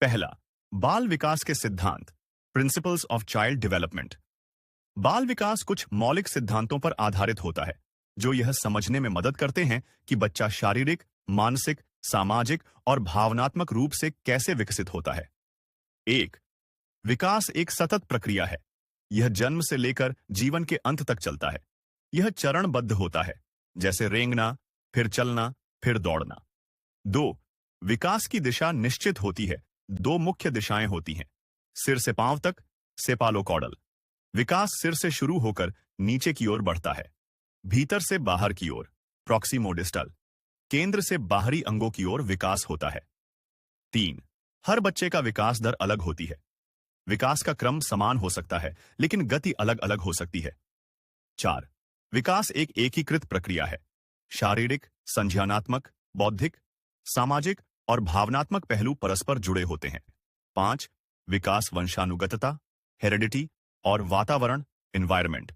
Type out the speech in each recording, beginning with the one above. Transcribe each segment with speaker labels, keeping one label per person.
Speaker 1: पहला, बाल विकास के सिद्धांत, प्रिंसिपल्स ऑफ चाइल्ड डेवलपमेंट। बाल विकास कुछ मौलिक सिद्धांतों पर आधारित होता है जो यह समझने में मदद करते हैं कि बच्चा शारीरिक, मानसिक, सामाजिक और भावनात्मक रूप से कैसे विकसित होता है। एक, विकास एक सतत प्रक्रिया है। यह जन्म से लेकर जीवन के अंत तक चलता है। यह चरणबद्ध होता है, जैसे रेंगना, फिर चलना, फिर दौड़ना। दो, विकास की दिशा निश्चित होती है। दो मुख्य दिशाएं होती हैं, सिर से पांव तक, सेपालोकॉर्डल। विकास सिर से शुरू होकर नीचे की ओर बढ़ता है, भीतर से बाहर की ओर, प्रॉक्सिमोडिस्टल। केंद्र से बाहरी अंगों की ओर विकास होता है। तीन, हर बच्चे का विकास दर अलग होती है। विकास का क्रम समान हो सकता है, लेकिन गति अलग अलग हो सकती है। चार, विकास एक एकीकृत प्रक्रिया है। शारीरिक, संज्ञानात्मक, बौद्धिक, सामाजिक और भावनात्मक पहलू परस्पर जुड़े होते हैं। पांच, विकास वंशानुगतता, हेरिडिटी और वातावरण, एनवायरनमेंट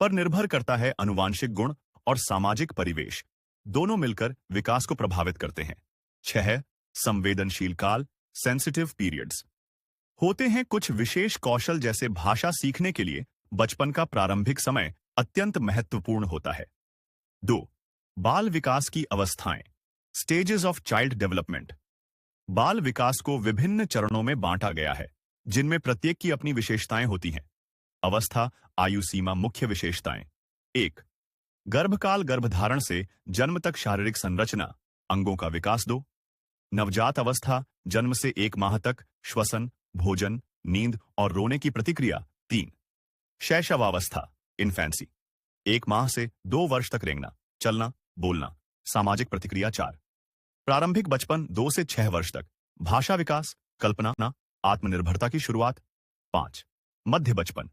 Speaker 1: पर निर्भर करता है। आनुवांशिक गुण और सामाजिक परिवेश दोनों मिलकर विकास को प्रभावित करते हैं। छह, संवेदनशील काल, सेंसिटिव पीरियड्स होते हैं। कुछ विशेष कौशल जैसे भाषा सीखने के लिए बचपन का प्रारंभिक समय अत्यंत महत्वपूर्ण होता है। दो, बाल विकास की अवस्थाएं, स्टेजेस ऑफ चाइल्ड डेवलपमेंट। बाल विकास को विभिन्न चरणों में बांटा गया है, जिनमें प्रत्येक की अपनी विशेषताएं होती हैं। अवस्था, आयु सीमा, मुख्य विशेषताएं। एक, गर्भकाल, गर्भधारण से जन्म तक शारीरिक संरचना, अंगों का विकास। दो, नवजात अवस्था, जन्म से 1 माह तक श्वसन, भोजन, नींद और रोने की प्रतिक्रिया। 3, शैशवावस्था, इन्फेंसी, 1 माह से 2 वर्ष तक रेंगना, चलना, बोलना, सामाजिक प्रतिक्रिया। 4, प्रारंभिक बचपन 2 से 6 वर्ष तक, भाषा विकास, कल्पना, आत्मनिर्भरता की शुरुआत। 5, मध्य बचपन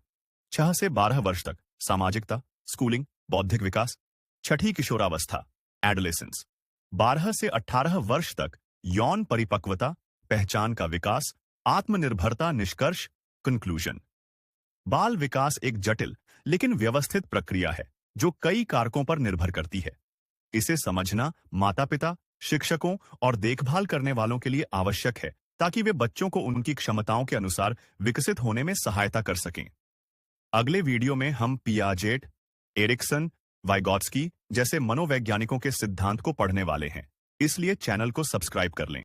Speaker 1: 6 से 12 वर्ष तक, सामाजिकता, स्कूलिंग, बौद्धिक विकास। 6ठी किशोरावस्था, एडोलेसेंस 12 से 18 वर्ष तक, यौन परिपक्वता, पहचान का विकास, आत्मनिर्भरता। निष्कर्ष, कंक्लूजन। बाल विकास एक जटिल लेकिन व्यवस्थित प्रक्रिया है जो कई कारकों पर निर्भर करती है। इसे समझना माता पिता, शिक्षकों और देखभाल करने वालों के लिए आवश्यक है ताकि वे बच्चों को उनकी क्षमताओं के अनुसार विकसित होने में सहायता कर सकें। अगले वीडियो में हम पियाजेट, एरिक्सन, वाइगोत्स्की जैसे मनोवैज्ञानिकों के सिद्धांत को पढ़ने वाले हैं, इसलिए चैनल को सब्सक्राइब कर लें।